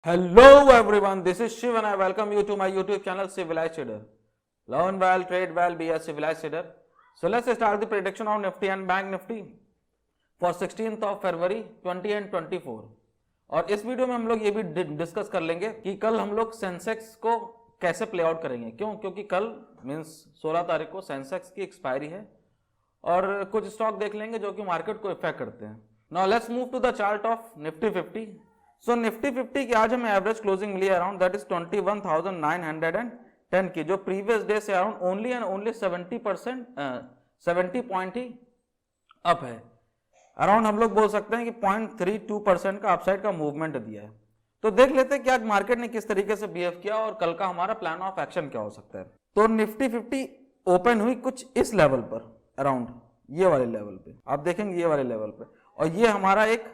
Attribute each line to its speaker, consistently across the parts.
Speaker 1: Hello everyone, this is Shiv and I welcome you to my YouTube channel Civilized Trader. Learn well, trade well, be a civilized trader. So let's start the prediction of Nifty and Bank Nifty for 16th of February 20 and 24. और इस video में हम लोग ये भी discuss कर लेंगे कि कल हम लोग सेंसेक्स को कैसे प्ले आउट करेंगे। क्योंकि कल मीन्स 16 तारीख को सेंसेक्स की एक्सपायरी है और कुछ स्टॉक देख लेंगे जो कि मार्केट को इफेक्ट करते हैं। Now let's move to the chart of Nifty 50। So Nifty 50 की आज हमें एवरेज क्लोजिंग मिली अराउंड दैट इज 21,910 की, जो प्रीवियस डे से around only and only 70 point ही अप है। अराउंड हम लोग बोल सकते हैं कि 0.32% का अपसाइड का मूवमेंट दिया है। तो देख लेते हैं कि आज मार्केट ने किस तरीके से बिहेव किया और कल का हमारा प्लान ऑफ एक्शन क्या हो सकता है। तो निफ्टी 50 ओपन हुई कुछ इस लेवल पर, अराउंड ये वाले लेवल पे, आप देखेंगे ये वाले लेवल पे, और ये हमारा एक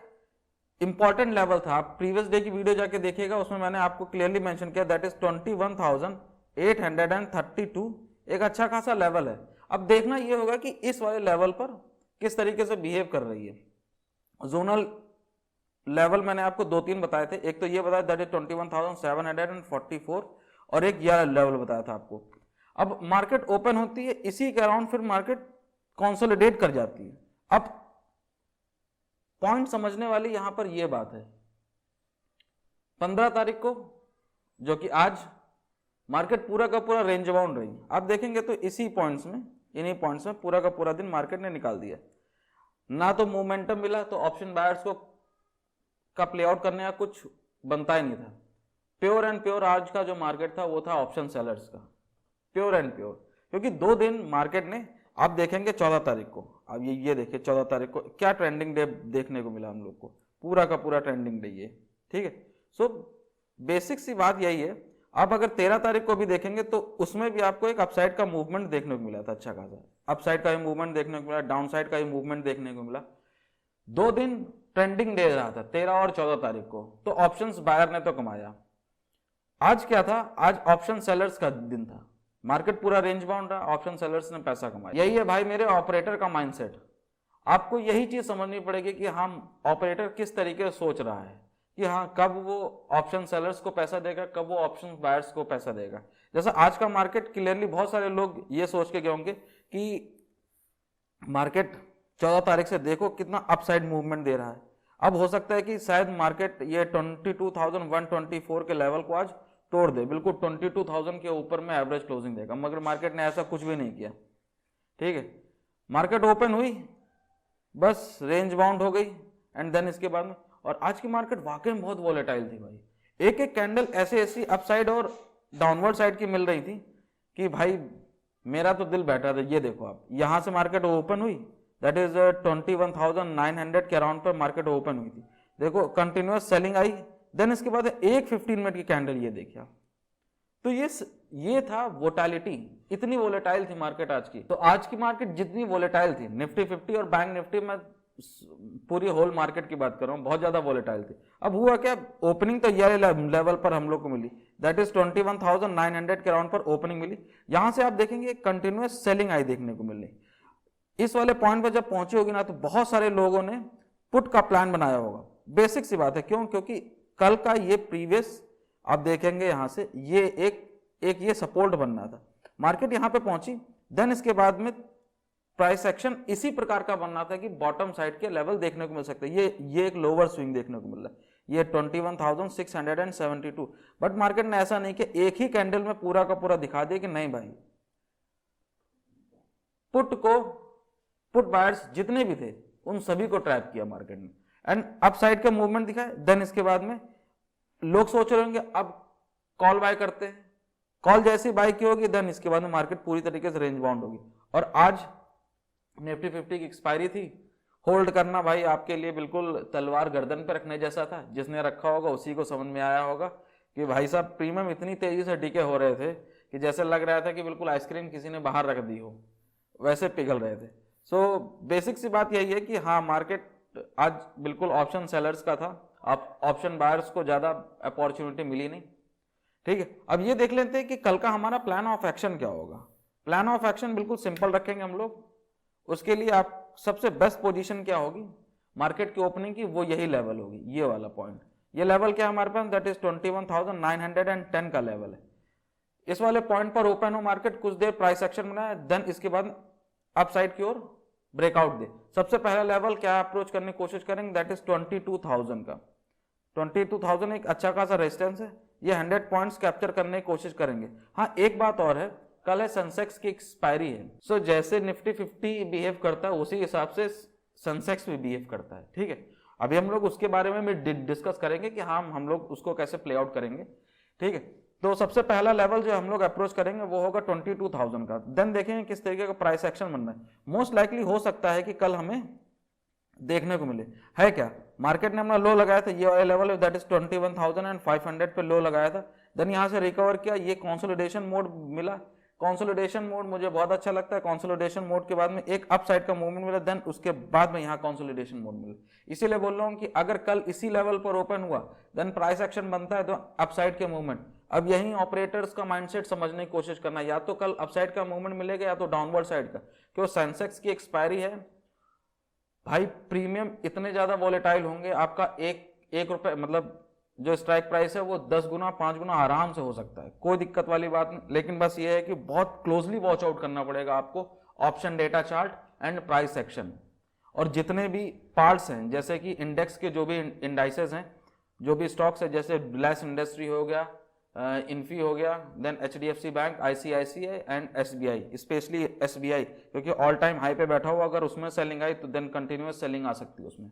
Speaker 1: इंपॉर्टेंट लेवल था। आप प्रीवियस डे की वीडियो जाके देखिएगा, उसमें मैंने आपको क्लियरली मेंशन किया दैट इज 21,832, एक अच्छा खासा लेवल है। अब देखना ये होगा कि इस वाले लेवल पर किस तरीके से बिहेव कर रही है। जोनल लेवल मैंने आपको 2-3 बताए थे, एक तो ये बताया दैट इज 21,744 और एक ये लेवल बताया था आपको। अब मार्केट ओपन होती है इसी के अराउंड, फिर मार्केट कंसोलिडेट कर जाती है। अब पॉइंट समझने वाली यहां पर यह बात है, 15 तारीख को जो कि आज मार्केट पूरा का पूरा रेंज बाउंड रही। आप देखेंगे तो इसी पॉइंट्स में, इन्हीं पॉइंट्स में पूरा का पूरा दिन मार्केट ने निकाल दिया। ना तो मोमेंटम मिला, तो ऑप्शन बायर्स को का प्ले आउट करने का कुछ बनता ही नहीं था। प्योर एंड प्योर आज का जो मार्केट था वो था ऑप्शन सेलर्स का, प्योर एंड प्योर। क्योंकि 2 दिन मार्केट ने, आप देखेंगे 14 तारीख को, अब ये देखिए 14 तारीख को क्या ट्रेंडिंग डे देखने को मिला हम लोग को, पूरा का पूरा ट्रेंडिंग डे ये, ठीक है। सो बेसिक सी बात यही है। आप अगर 13 तारीख को भी देखेंगे तो उसमें भी आपको एक अपसाइड का मूवमेंट देखने को मिला था, अच्छा खासा अपसाइड का ही मूवमेंट देखने को मिला, डाउन साइड का ही मूवमेंट देखने को मिला। 2 दिन ट्रेंडिंग डे रहा था 13 और 14 तारीख को, तो ऑप्शंस बायर ने तो कमाया। आज क्या था, आज ऑप्शन सेलर्स का दिन था, मार्केट पूरा रेंज बाउंड रहा, ऑप्शन सेलर्स ने पैसा कमाया। यही है भाई मेरे ऑपरेटर का माइंडसेट। आपको यही चीज समझनी पड़ेगी कि हम ऑपरेटर किस तरीके से सोच रहा है कि हाँ कब वो ऑप्शन सेलर्स को पैसा देगा, कब वो ऑप्शन बायर्स को पैसा देगा। जैसा आज का मार्केट क्लियरली, बहुत सारे लोग ये सोच के गए होंगे कि मार्केट 14 तारीख से देखो कितना अपसाइड मूवमेंट दे रहा है। अब हो सकता है कि शायद मार्केट ये 22,124 के लेवल को आज तोड़ दे, बिल्कुल 22,000 के ऊपर में एवरेज क्लोजिंग देगा, मगर मार्केट ने ऐसा कुछ भी नहीं किया, ठीक है। मार्केट ओपन हुई, बस रेंज बाउंड हो गई एंड देन इसके बाद में, और आज की मार्केट वाकई में बहुत वोलेटाइल थी भाई। एक एक कैंडल ऐसी अपसाइड और डाउनवर्ड साइड की मिल रही थी कि भाई मेरा तो दिल बैठा था। ये देखो आप, यहां से मार्केट ओपन हुई दैट इज 21,900 के अराउंड पर मार्केट ओपन हुई थी। देखो कंटिन्यूअस सेलिंग आई, देन इसके बाद एक 15 मिनट की कैंडल ये देखिए। तो ये था वोटालिटी, इतनी वोलेटाइल थी मार्केट आज की। तो आज की मार्केट जितनी वोलेटाइल थी, निफ्टी 50 और बैंक निफ्टी में पूरी होल मार्केट की बात कर रहा हूं, बहुत ज्यादा वोलेटाइल थी। अब हुआ क्या, ओपनिंग तो ये लेवल पर हम लोग को मिली दैट इज 21,900 के अराउंड पर ओपनिंग मिली। यहां से आप देखेंगे कंटिन्यूअस सेलिंग आई देखने को मिली। इस वाले पॉइंट पर जब पहुंची होगी ना, तो बहुत सारे लोगों ने पुट का प्लान बनाया होगा। बेसिक सी बात है, क्यों, क्योंकि कल का ये प्रीवियस आप देखेंगे यहां से ये एक ये सपोर्ट बनना था, मार्केट यहां पे पहुंची, देन इसके बाद में प्राइस एक्शन इसी प्रकार का बनना था कि बॉटम साइड के लेवल देखने को मिल सकते हैं। ये एक लोअर स्विंग देखने को मिल रहा है, ये 21,672, बट मार्केट ने ऐसा नहीं कि एक ही कैंडल में पूरा का पूरा दिखा दिया कि नहीं भाई, पुट बायर्स जितने भी थे उन सभी को ट्रैप किया मार्केट ने एंड अप साइड का मूवमेंट दिखा है। देन इसके बाद में लोग सोच रहे होंगे अब कॉल बाय करते हैं, कॉल जैसी बाय की होगी देन इसके बाद में मार्केट पूरी तरीके से रेंज बाउंड होगी। और आज निफ्टी 50 की एक्सपायरी थी, होल्ड करना भाई आपके लिए बिल्कुल तलवार गर्दन पर रखने जैसा था। जिसने रखा होगा उसी को समझ में आया होगा कि भाई साहब प्रीमियम इतनी तेजी से डीके हो रहे थे कि जैसे लग रहा था कि बिल्कुल आइसक्रीम किसी ने बाहर रख दी हो, वैसे पिघल रहे थे। सो बेसिक सी बात यही है कि हाँ मार्केट आज बिल्कुल ऑप्शन सेलर्स का था, आप ऑप्शन बायर्स को ज्यादा अपॉर्चुनिटी मिली नहीं, ठीक है। अब ये देख लेते हैं कि कल का हमारा प्लान ऑफ एक्शन क्या होगा। प्लान ऑफ एक्शन बिल्कुल सिंपल रखेंगे हम लोग। उसके लिए आप सबसे बेस्ट पोजीशन क्या होगी मार्केट की ओपनिंग की, वो यही लेवल होगी, ये वाला पॉइंट ये लेवल क्या है हमारे पास, दैट इज 21,910 का लेवल है। इस वाले पॉइंट पर ओपन हो मार्केट, कुछ देर प्राइस एक्शन बनाए, देन इसके बाद अपसाइड की ओर ब्रेकआउट दे। सबसे पहला लेवल क्या अप्रोच करने की कोशिश करेंगे, दैट इज 22,000 का। 22,000 एक अच्छा खासा रेजिस्टेंस है, ये 100 पॉइंट्स कैप्चर करने की कोशिश करेंगे। हाँ एक बात और है, कल है सेंसेक्स की एक्सपायरी है, सो जैसे निफ्टी 50 बिहेव करता है उसी हिसाब से सेंसेक्स भी बिहेव करता है, ठीक है। अभी हम लोग उसके बारे में भी डिस्कस करेंगे कि हाँ हम लोग उसको कैसे प्ले आउट करेंगे, ठीक है। तो सबसे पहला लेवल जो हम लोग अप्रोच करेंगे वो होगा 22,000 का। देन देखेंगे किस तरीके का प्राइस एक्शन बनना है। मोस्ट लाइकली हो सकता है कि कल हमें देखने को मिले, है क्या, मार्केट ने अपना लो लगाया था, ये वाला लेवल दैट इज 21,500 पे लो लगाया था, देन यहाँ से रिकवर किया, ये कंसोलिडेशन मोड मिला। कंसोलिडेशन मोड मुझे बहुत अच्छा लगता है, कंसोलिडेशन मोड के बाद में एक अपसाइड का मूवमेंट मिला, देन उसके बाद में यहाँ कंसोलिडेशन मोड मिला। इसीलिए बोल रहा हूँ कि अगर कल इसी लेवल पर ओपन हुआ देन प्राइस एक्शन बनता है तो अपसाइड के मूवमेंट। अब यही ऑपरेटर्स का माइंडसेट समझने की कोशिश करना, या तो कल अपसाइड का मूवमेंट मिलेगा या तो डाउनवर्ड साइड का, क्योंकि सेंसेक्स की एक्सपायरी है भाई, प्रीमियम इतने ज्यादा वॉलेटाइल होंगे, आपका एक रुपए मतलब जो स्ट्राइक प्राइस है वो 10 गुना 5 गुना आराम से हो सकता है, कोई दिक्कत वाली बात नहीं। लेकिन बस ये है कि बहुत क्लोजली वॉच आउट करना पड़ेगा आपको option data chart and price action. और जितने भी पार्ट्स हैं जैसे कि इंडेक्स के जो भी इंडाइसेस हैं, जो भी स्टॉक्स है, जैसे रिलायंस इंडस्ट्री हो गया, इन्फी हो गया, then HDFC bank, ICICI and SBI, specially SBI क्योंकि ऑल टाइम हाई पे बैठा हुआ, अगर उसमें सेलिंग आई तो देन कंटिन्यूअस सेलिंग आ सकती है उसमें,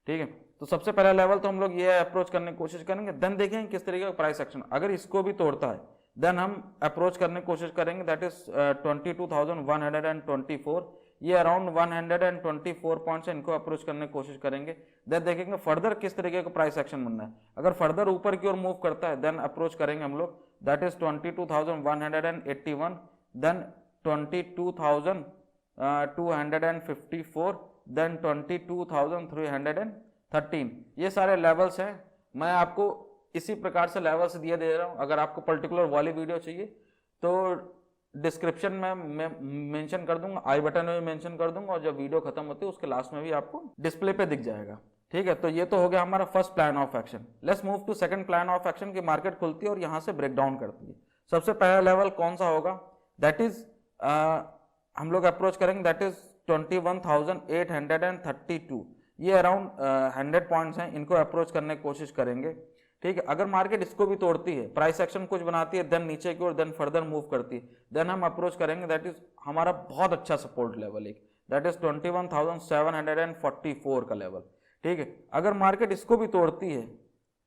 Speaker 1: ठीक है। तो सबसे पहला लेवल तो हम लोग ये अप्रोच करने की कोशिश करेंगे, देन देखेंगे किस तरीके का प्राइस एक्शन। अगर इसको भी तोड़ता है देन हम अप्रोच करने की कोशिश करेंगे, दैट इज 22,124, ये अराउंड 124 पॉइंट्स है, इनको अप्रोच करने की कोशिश करेंगे। देन देखेंगे फर्दर किस तरीके का प्राइस एक्शन बनना है। अगर फर्दर ऊपर की ओर मूव करता है देन अप्रोच करेंगे हम लोग, दैट इज 22,181, देन 22,254, देन 22,313। ये सारे लेवल्स हैं, मैं आपको इसी प्रकार से लेवल्स दिए दे रहा हूं। अगर आपको पर्टिकुलर वाली वीडियो चाहिए तो डिस्क्रिप्शन में मैं मेंशन कर दूंगा, आई बटन में मेंशन कर दूंगा, और जब वीडियो खत्म होती है उसके लास्ट में भी आपको डिस्प्ले पे दिख जाएगा, ठीक है। तो ये तो हो गया हमारा first plan of action. Let's move to second plan of action की मार्केट खुलती है और यहाँ से ब्रेक डाउन करती है। सबसे पहला लेवल कौन सा होगा, दैट इज हम लोग अप्रोच करेंगे, दैट इज 21,832, ये अराउंड 100 पॉइंट्स हैं, इनको अप्रोच करने की कोशिश करेंगे, ठीक है। अगर मार्केट इसको भी तोड़ती है, प्राइस एक्शन कुछ बनाती है, देन नीचे की ओर, देन फर्दर मूव करती है, देन हम अप्रोच करेंगे, दैट इज हमारा बहुत अच्छा सपोर्ट लेवल एक, दैट इज 21,744 का लेवल, ठीक है। अगर मार्केट इसको भी तोड़ती है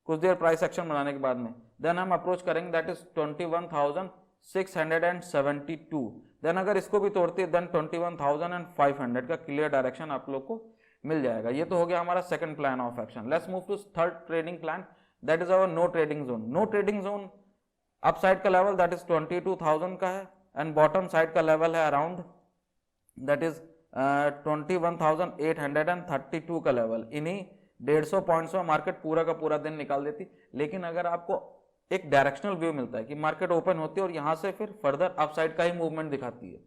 Speaker 1: कुछ देर प्राइस एक्शन बनाने के बाद में, देन हम अप्रोच करेंगे, दैट इज 21,672, देन अगर इसको भी तोड़ती है देन 21,500 का क्लियर डायरेक्शन आप लोग को मिल जाएगा। ये तो हो गया हमारा second plan of action. Let's move to third trading plan, that is our no trading zone. No trading zone up side का लेवल दैट इज 22,000 का है, एंड बॉटम साइड का लेवल है अराउंड दैट इज 21,832 का level. इन्हीं 150 points में market पूरा का पूरा दिन निकाल देती। लेकिन अगर आपको एक डायरेक्शनल व्यू मिलता है कि मार्केट ओपन होती है और यहां से फिर फर्दर अपसाइड का ही मूवमेंट दिखाती है,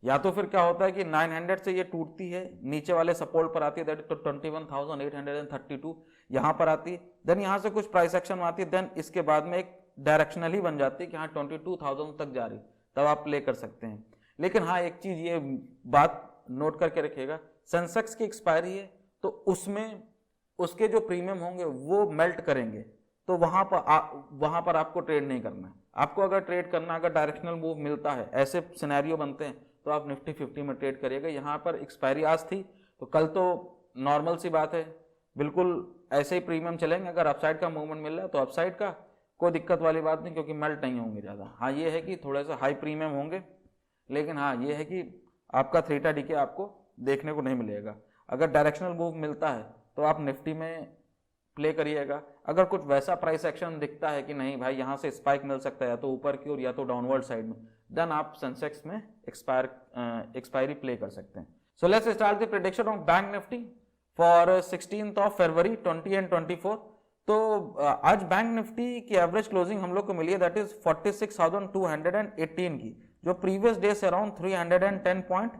Speaker 1: या तो फिर क्या होता है कि 900 से ये टूटती है, नीचे वाले सपोर्ट पर आती है, दैट इज 21,832, यहां पर आती है, देन यहां से कुछ प्राइस एक्शन आती है, देन इसके बाद में एक डायरेक्शनल ही बन जाती है कि हाँ 22,000 तक जा रही, तब आप प्ले कर सकते हैं। लेकिन हाँ एक चीज ये बात नोट करके रखिएगा, सेंसेक्स की एक्सपायरी है तो उसमें उसके जो प्रीमियम होंगे वो मेल्ट करेंगे, तो वहां पर आपको ट्रेड नहीं करना है। आपको अगर ट्रेड करना, अगर डायरेक्शनल मूव मिलता है, ऐसे सिनेरियो बनते हैं, तो आप निफ्टी 50 में ट्रेड करिएगा। यहाँ पर एक्सपायरी आज थी तो कल तो नॉर्मल सी बात है, बिल्कुल ऐसे ही प्रीमियम चलेंगे। अगर अपसाइड का मूवमेंट मिल रहा है तो अपसाइड का कोई दिक्कत वाली बात नहीं, क्योंकि मेल्ट नहीं होंगे ज़्यादा। हाँ ये है कि थोड़ा सा हाई प्रीमियम होंगे, लेकिन हाँ ये है कि आपका थीटा डीके आपको देखने को नहीं मिलेगा। अगर डायरेक्शनल मूव मिलता है तो आप निफ्टी में प्ले करिएगा। अगर कुछ वैसा प्राइस एक्शन दिखता है कि नहीं भाई यहाँ से स्पाइक मिल सकता है, या तो ऊपर की ओर या तो डाउनवर्ड साइड में, देन आप सेंसेक्स में एक्सपायरी प्ले कर सकते हैं। So let's start the prediction of bank Nifty for 16th of February 20 and 24। तो आज बैंक निफ्टी की एवरेज क्लोजिंग हम लोग को मिली है, दैट इज 46,218 की, जो प्रीवियस डे से अराउंड 310 पॉइंट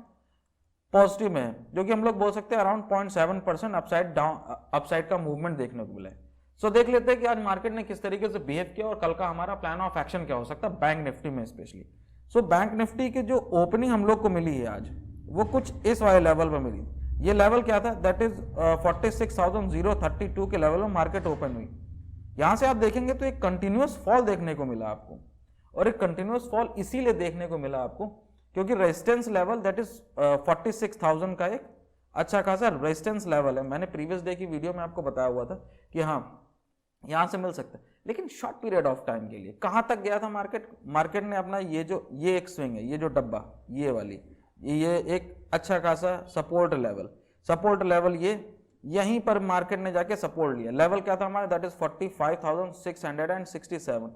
Speaker 1: पॉजिटिव में है, जो कि हम लोग बोल सकते हैं अराउंड 0.7% अपसाइड का मूवमेंट देखने को मिला है। सो देख लेते हैं कि आज मार्केट ने किस तरीके से बिहेव किया और कल का हमारा प्लान ऑफ एक्शन क्या हो सकता है बैंक निफ्टी में स्पेशली। सो बैंक निफ्टी की जो ओपनिंग हम लोग को मिली है आज, वो कुछ इस वाले लेवल पर मिली। ये लेवल क्या था, दैट इज 46,032 के लेवल में मार्केट ओपन हुई। यहां से आप देखेंगे तो एक कंटिन्यूअस फॉल देखने को मिला आपको, और एक कंटिन्यूअस फॉल इसीलिए देखने को मिला आपको क्योंकि रेजिस्टेंस लेवल दैट इज 46,000 का एक अच्छा खासा रेजिस्टेंस लेवल है। मैंने प्रीवियस डे की वीडियो में आपको बताया हुआ था कि हाँ यहां से मिल सकता है, लेकिन शॉर्ट पीरियड ऑफ टाइम के लिए। कहां तक गया था मार्केट ने अपना ये एक स्विंग है, ये जो डब्बा ये वाली, ये एक अच्छा खासा सपोर्ट लेवल ये यहीं पर मार्केट ने जाके सपोर्ट लिया। लेवल क्या था हमारा, दैट इज 45,667,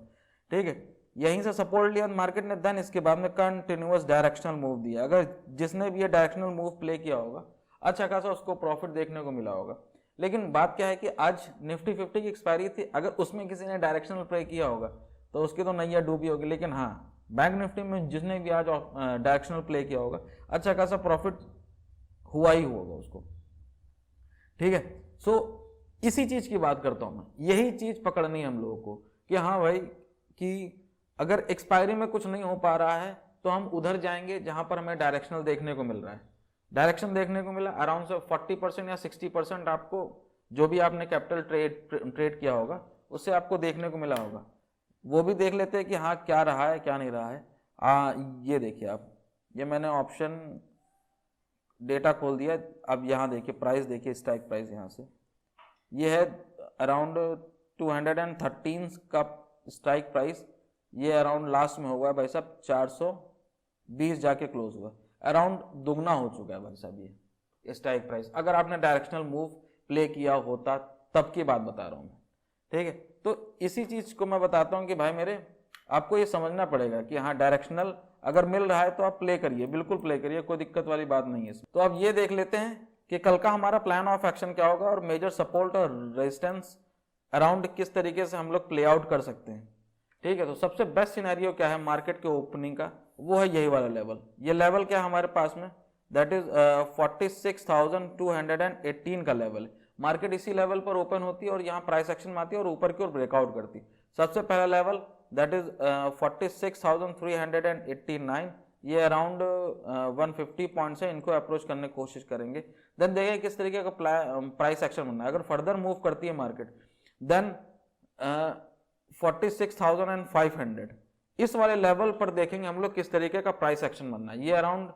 Speaker 1: ठीक है। यहीं से सपोर्ट लिया मार्केट ने, देन इसके बाद में कंटिन्यूअस डायरेक्शनल मूव दिया। अगर जिसने भी ये डायरेक्शनल मूव प्ले किया होगा अच्छा खासा उसको प्रॉफिट देखने को मिला होगा। लेकिन बात क्या है कि आज निफ्टी 50 की एक्सपायरी थी, अगर उसमें किसी ने डायरेक्शनल प्ले किया होगा तो उसकी तो नैया डूबी होगी। लेकिन हाँ बैंक निफ्टी में जिसने भी आज डायरेक्शनल प्ले किया होगा अच्छा खासा प्रॉफिट हुआ ही होगा उसको, ठीक है। सो इसी चीज की बात करता हूं मैं, यही चीज पकड़नी है हम लोगों को कि हाँ भाई कि अगर एक्सपायरी में कुछ नहीं हो पा रहा है तो हम उधर जाएंगे जहां पर हमें डायरेक्शनल देखने को मिल रहा है। डायरेक्शन देखने को मिला अराउंड से 40% या 60% आपको जो भी आपने कैपिटल ट्रेड किया होगा उससे आपको देखने को मिला होगा। वो भी देख लेते हैं कि हाँ क्या रहा है क्या नहीं रहा है। ये देखिए आप, ये मैंने ऑप्शन डेटा खोल दिया। अब यहाँ देखिए प्राइस, देखिए स्ट्राइक प्राइस यहाँ से ये है अराउंड 213 का स्ट्राइक प्राइस। ये अराउंड लास्ट में हुआ है भाई साहब 420 जाके क्लोज हुआ, अराउंड दुगना हो चुका है भाई साहब ये स्ट्राइक प्राइस। अगर आपने डायरेक्शनल मूव प्ले किया होता तब की बात बता रहा हूँ मैं, ठीक है। तो इसी चीज को मैं बताता हूँ कि भाई मेरे आपको ये समझना पड़ेगा कि हाँ डायरेक्शनल अगर मिल रहा है तो आप प्ले करिए, बिल्कुल प्ले करिए, कोई दिक्कत वाली बात नहीं है इसमें। तो अब ये देख लेते हैं कि कल का हमारा प्लान ऑफ एक्शन क्या होगा और मेजर सपोर्ट और रेजिस्टेंस अराउंड किस तरीके से हम लोग प्ले आउट कर सकते हैं, ठीक है। तो सबसे बेस्ट सिनेरियो क्या है मार्केट के ओपनिंग का, वो है यही वाला लेवल। ये लेवल क्या है हमारे पास में, दैट इज 46,218 का लेवल है। मार्केट इसी लेवल पर ओपन होती है और यहाँ प्राइस एक्शन में आती है और ऊपर की ओर ब्रेकआउट करती है। सबसे पहला लेवल दैट इज 46,389, ये अराउंड 150 पॉइंट से इनको अप्रोच करने की कोशिश करेंगे। देन देखें किस तरीके का प्राइस एक्शन बनना है। अगर फर्दर मूव करती है मार्केट देन 46,500 इस वाले लेवल पर देखेंगे हम लोग किस तरीके का प्राइस एक्शन बनना है। ये अराउंड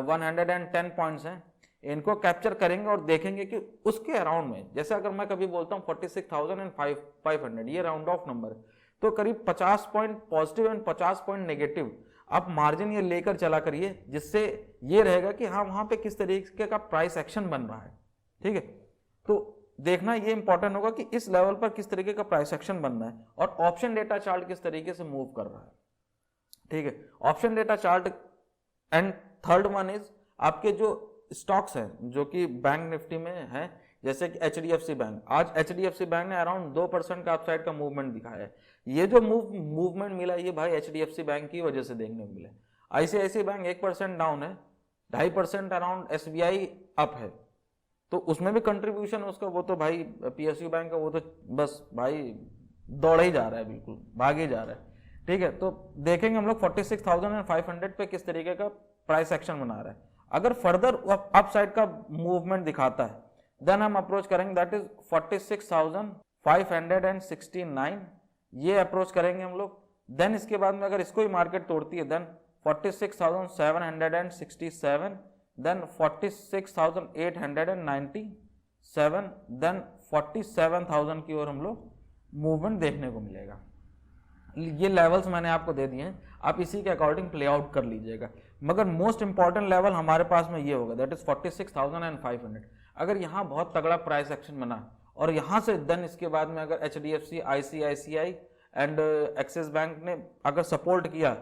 Speaker 1: 110 पॉइंट्स हैं, इनको कैप्चर करेंगे और देखेंगे कि उसके अराउंड में, जैसे अगर मैं कभी बोलता हूँ 46,500 ये राउंड ऑफ नंबर है, तो करीब 50 point positive and 50 point negative आप मार्जिन ये लेकर चला करिए, जिससे ये रहेगा कि हाँ वहां पे किस तरीके का प्राइस एक्शन बन रहा है, ठीक है। तो देखना ये इंपॉर्टेंट होगा कि इस लेवल पर किस तरीके का प्राइस एक्शन बनना है और ऑप्शन डेटा चार्ट किस तरीके से मूव कर रहा है, ठीक है। Option data chart and third one is आपके जो स्टॉक्स हैं जो कि बैंक निफ्टी में है, जैसे कि HDFC बैंक। आज HDFC बैंक ने अराउंड 2% का अपसाइड का मूवमेंट दिखाया है। ये जो मूवमेंट मिला ये भाई HDFC बैंक की वजह से देखने को मिला। ICICI बैंक 1% डाउन है, 2.5% अराउंड SBI अप है, तो उसमें भी कंट्रीब्यूशन उसका, वो तो भाई PSU बैंक का वो तो बस भाई दौड़ ही जा रहा है, बिल्कुल भागे जा रहा है, ठीक है। तो देखेंगे हम लोग 46,500 पे किस तरीके का प्राइस एक्शन बना रहा है। अगर फर्दर अपसाइड का मूवमेंट दिखाता है देन हम अप्रोच करेंगे दैट इज 46,569, ये अप्रोच करेंगे हम लोग। देन इसके बाद में अगर इसको ही मार्केट तोड़ती है देन 46,767, देन 46,897, देन 47,000 की ओर हम लोग मूवमेंट देखने को मिलेगा। ये लेवल्स मैंने आपको दे दिए हैं, आप इसी के अकॉर्डिंग प्ले आउट कर लीजिएगा। मगर मोस्ट इंपॉर्टेंट लेवल हमारे पास में ये होगा दैट इज 46,500। अगर यहाँ बहुत तगड़ा प्राइस एक्शन बना और यहाँ से देन इसके बाद में अगर HDFC, ICICI and axis bank ने अगर सपोर्ट किया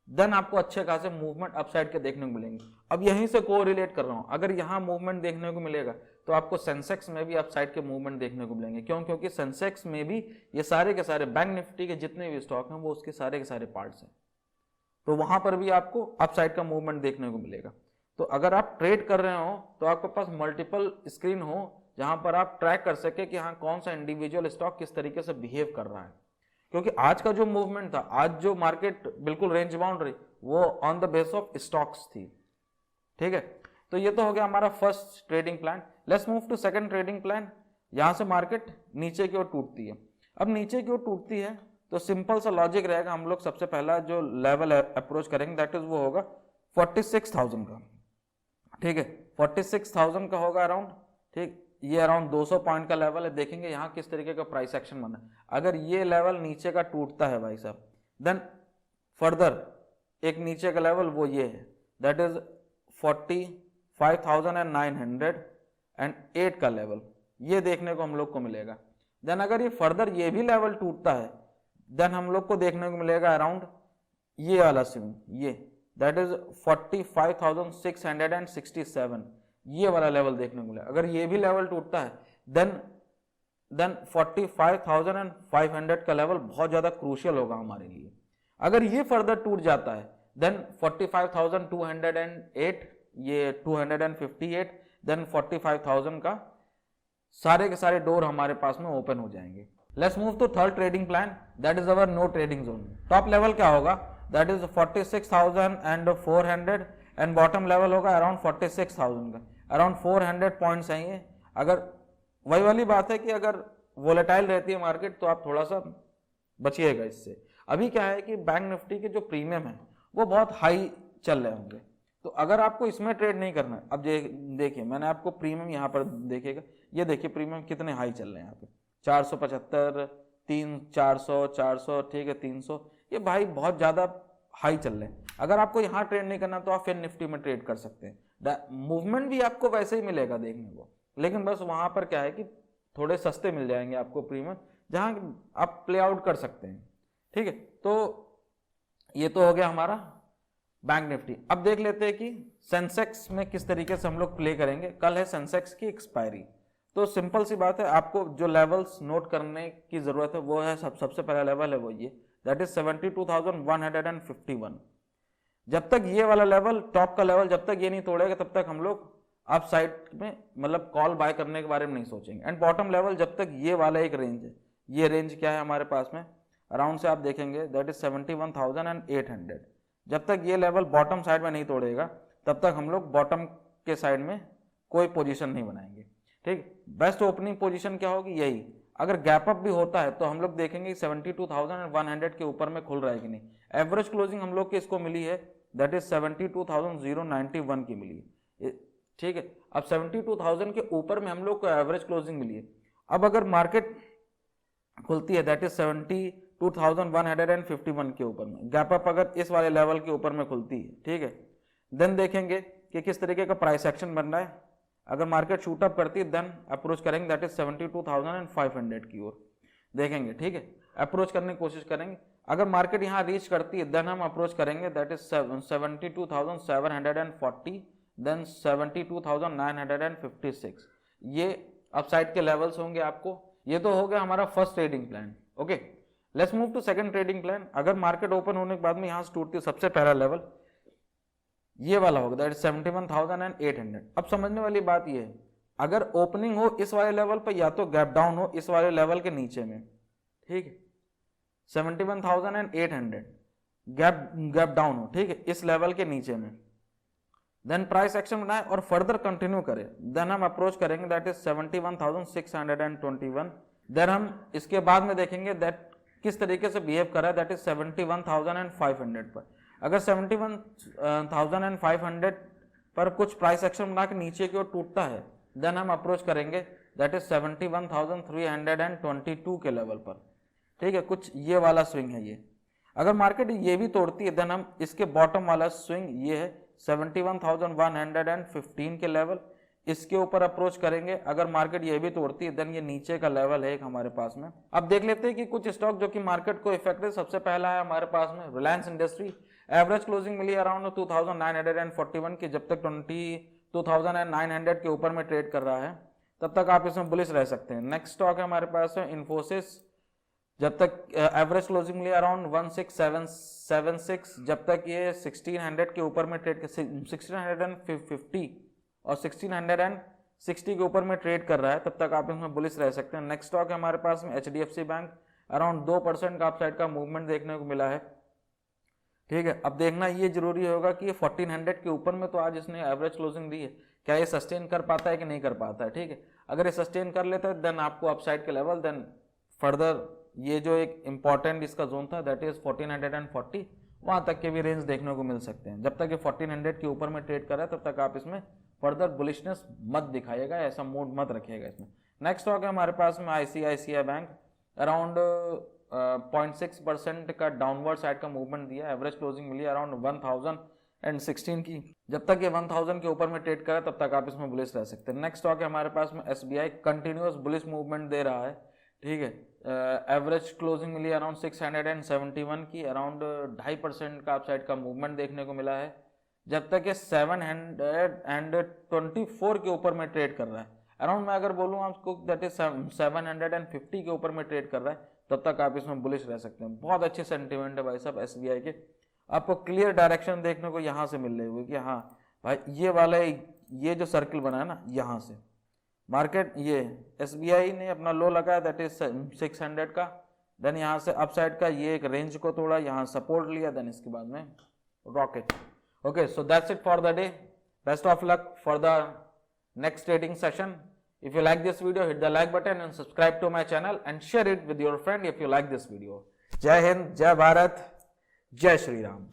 Speaker 1: देन आपको अच्छे खासे मूवमेंट अपसाइड के देखने को मिलेंगे। अब यहीं से कोरिलेट कर रहा हूं, अगर यहाँ मूवमेंट देखने को मिलेगा तो आपको सेंसेक्स में भी अपसाइड के मूवमेंट देखने को मिलेंगे। क्यों? क्योंकि सेंसेक्स में भी ये सारे के सारे बैंक निफ्टी के जितने भी स्टॉक हैं वो उसके सारे के सारे पार्ट्स हैं, तो वहां पर भी आपको अपसाइड का मूवमेंट देखने को मिलेगा। तो अगर आप ट्रेड कर रहे हो तो आपके पास मल्टीपल स्क्रीन हो जहां पर आप ट्रैक कर सके कि हाँ कौन सा इंडिविजुअल स्टॉक किस तरीके से बिहेव कर रहा है। क्योंकि आज का जो मूवमेंट था, आज जो मार्केट बिल्कुल रेंज बाउंड रही, वो on the base of stocks थी। ठीक है, तो ये तो हो गया हमारा first trading plan. Let's move to second trading plan. यहां से मार्केट नीचे की ओर टूटती है। अब नीचे की ओर टूटती है तो सिंपल सा लॉजिक रहेगा, हम लोग सबसे पहला जो लेवल अप्रोच करेंगे दैट इज वो होगा 46,000 का। ठीक है, 46,000 का होगा अराउंड। ठीक, ये अराउंड 200 पॉइंट का लेवल है। देखेंगे यहाँ किस तरीके का प्राइस एक्शन बना। अगर ये लेवल नीचे का टूटता है भाई साहब, देन फर्दर एक नीचे का लेवल वो ये है, दैट इज 45,908 का लेवल, ये देखने को हम लोग को मिलेगा। देन अगर ये फर्दर ये भी लेवल टूटता है, देन हम लोग को देखने को मिलेगा अराउंड ये वाला स्विंग, ये दैट इज 45,667, ये वाला लेवल देखने को मिलेगा। अगर ये भी लेवल टूटता है देन 45,500 का लेवल बहुत ज्यादा क्रूशियल होगा हमारे लिए। अगर ये फर्दर टूट जाता है देन 45,208, ये 258, देन 45,000 का सारे के सारे डोर हमारे पास में ओपन हो जाएंगे। Let's move to third trading plan, that is our no trading zone. Top level क्या होगा, that is 46,400 and bottom level होगा अराउंड 46,000 का। अराउंड 400 पॉइंट्स आएंगे। अगर वही वाली बात है कि अगर वोलेटाइल रहती है मार्केट तो आप थोड़ा सा बचिएगा इससे। अभी क्या है कि बैंक निफ्टी के जो प्रीमियम है वो बहुत हाई चल रहे होंगे, तो अगर आपको इसमें ट्रेड नहीं करना है, अब देखिए मैंने आपको प्रीमियम यहाँ पर देखिएगा, ये देखिए प्रीमियम कितने हाई चल रहे हैं यहाँ पे, 475, 400, 400, ठीक है 300, ये भाई बहुत ज्यादा हाई चल रहे हैं। अगर आपको यहाँ ट्रेड नहीं करना तो आप फिर निफ्टी में ट्रेड कर सकते हैं। मूवमेंट भी आपको वैसे ही मिलेगा देखने को, लेकिन बस वहां पर क्या है कि थोड़े सस्ते मिल जाएंगे आपको प्रीमियम, जहां आप प्ले आउट कर सकते हैं। ठीक है, तो ये तो हो गया हमारा बैंक निफ्टी। अब देख लेते हैं कि सेंसेक्स में किस तरीके से हम लोग प्ले करेंगे। कल है सेंसेक्स की एक्सपायरी, तो सिंपल सी बात है, आपको जो लेवल्स नोट करने की जरूरत है वो है सबसे पहला लेवल है वो ये, दैट इज 72,151। जब तक ये वाला लेवल, टॉप का लेवल जब तक ये नहीं तोड़ेगा तब तक हम लोग अप साइड में मतलब कॉल बाय करने के बारे में नहीं सोचेंगे। एंड बॉटम लेवल जब तक ये वाला एक रेंज है, ये रेंज क्या है हमारे पास में अराउंड से आप देखेंगे दैट इज 71,800। जब तक ये लेवल बॉटम साइड में नहीं तोड़ेगा तब तक हम लोग बॉटम के साइड में कोई पोजीशन नहीं बनाएंगे। ठीक, बेस्ट ओपनिंग पोजीशन क्या होगी यही। अगर गैप अप भी होता है तो हम लोग देखेंगे 72,100 के ऊपर में खुल रहा है कि नहीं। एवरेज क्लोजिंग हम लोग की इसको मिली है दैट इज 72,091 की मिली है। ठीक है, अब 72,000 के ऊपर में हम लोग को एवरेज क्लोजिंग मिली है। अब अगर मार्केट खुलती है दैट इज 72,151 के ऊपर में, गैप अप अगर इस वाले लेवल के ऊपर में खुलती है, ठीक है, देन देखेंगे कि किस तरीके का प्राइस एक्शन बन रहा है। अगर मार्केट शूट अप करती है देन अप्रोच करेंगे दैट इज 72,500 की ओर देखेंगे। ठीक है, अप्रोच करने की कोशिश करेंगे। अगर मार्केट यहाँ रीच करती है देन हम अप्रोच करेंगे दैट इज 72,740, देन 72,956। ये अपसाइड के लेवल्स होंगे आपको। ये तो हो गया हमारा first trading plan. Okay, let's move to second trading plan. अगर मार्केट ओपन होने के बाद में यहाँ से टूटती है, सबसे पहला लेवल ये वाला होगा दैट इज 71,800। अब समझने वाली बात ये है, अगर ओपनिंग हो इस वाले लेवल पर या तो गैप डाउन हो इस वाले लेवल के नीचे में, ठीक है, 71,800 गैप डाउन हो, ठीक है, इस लेवल के नीचे में, देन प्राइस एक्शन बनाए और फर्दर कंटिन्यू करें, देन हम अप्रोच करेंगे दैट इज 71,621। देन हम इसके बाद में देखेंगे दैट किस तरीके से बिहेव कर रहा है दैट इज 71,500 पर। अगर 71,500 पर कुछ प्राइस एक्शन बना के नीचे की ओर टूटता है देन हम अप्रोच करेंगे दैट इज 71,322 के लेवल पर। ठीक है, कुछ ये वाला स्विंग है ये। अगर मार्केट ये भी तोड़ती है देन हम इसके बॉटम वाला स्विंग ये है 71,115 के लेवल, इसके ऊपर अप्रोच करेंगे। अगर मार्केट ये भी तोड़ती है देन ये नीचे का लेवल है एक हमारे पास में। अब देख लेते हैं कि कुछ स्टॉक जो कि मार्केट को इफेक्ट है। सबसे पहला है हमारे पास में रिलायंस इंडस्ट्री। एवरेज क्लोजिंग मिली अराउंड 2,941 की। जब तक 22,900 के ऊपर में ट्रेड कर रहा है तब तक आप इसमें बुलिश रह सकते हैं। नेक्स्ट स्टॉक है हमारे पास है इन्फोसिस। जब तक एवरेज क्लोजिंग मिली अराउंड 16,776, जब तक ये 1600 के ऊपर में ट्रेड 1650 और 1660 60 के ऊपर में ट्रेड कर रहा है तब तक आप इसमें बुलिश रह सकते हैं। नेक्स्ट स्टॉक है हमारे पास में HDFC बैंक, अराउंड 2% का अपसाइड का मूवमेंट देखने को मिला है। ठीक है, अब देखना ये जरूरी होगा कि ये 1400 के ऊपर में तो आज इसने एवरेज क्लोजिंग दी है, क्या ये सस्टेन कर पाता है कि नहीं कर पाता है। ठीक है, अगर ये सस्टेन कर लेता है देन आपको अपसाइड के लेवल, देन फर्दर ये जो एक इंपॉर्टेंट इसका जोन था दैट इज 1440, वहां तक के भी रेंज देखने को मिल सकते हैं। जब तक ये 1400 के ऊपर में ट्रेड कर रहा है तब तक आप इसमें फर्दर बुलिशनेस मत दिखाइएगा, ऐसा मूड मत रखिएगा इसमें। नेक्स्ट स्टॉक है हमारे पास में ICICI बैंक, अराउंड 0.6% का डाउनवर्ड साइड का मूवमेंट दिया, एवरेज क्लोजिंग मिली अराउंड 1016 की। जब तक ये 1000 के ऊपर में ट्रेड करे तब तक आप इसमें बुलिश रह सकते हैं। नेक्स्ट स्टॉक है हमारे पास में SBI, कंटिन्यूअस बुलिश मूवमेंट दे रहा है। ठीक है, एवरेज क्लोजिंग मिली अराउंड 671 की, अराउंड 2.5% का अपसाइड का मूवमेंट देखने को मिला है। जब तक ये 724 के ऊपर में ट्रेड कर रहा है, अराउंड मैं अगर बोलूँ आपको दैट इज 750 के ऊपर में ट्रेड कर रहा है, तब तक आप इसमें बुलिश रह सकते हैं। बहुत अच्छे सेंटिमेंट है भाई साहब SBI के, आपको क्लियर डायरेक्शन देखने को यहाँ से मिल रही होगी कि हाँ भाई ये वाला ये जो सर्किल बना है ना, यहाँ से मार्केट ये SBI ने अपना लो लगाया दैट इज 600 का, देन यहाँ से अपसाइड का ये एक रेंज को तोड़ा, यहाँ सपोर्ट लिया, देन इसके बाद में rocket. Okay, so that's it for the day. Best of luck for the next trading session. If you like this video, hit the like button and subscribe to my channel and share it with your friend if you like this video. Jai Hind, Jai Bharat, Jai Shri Ram.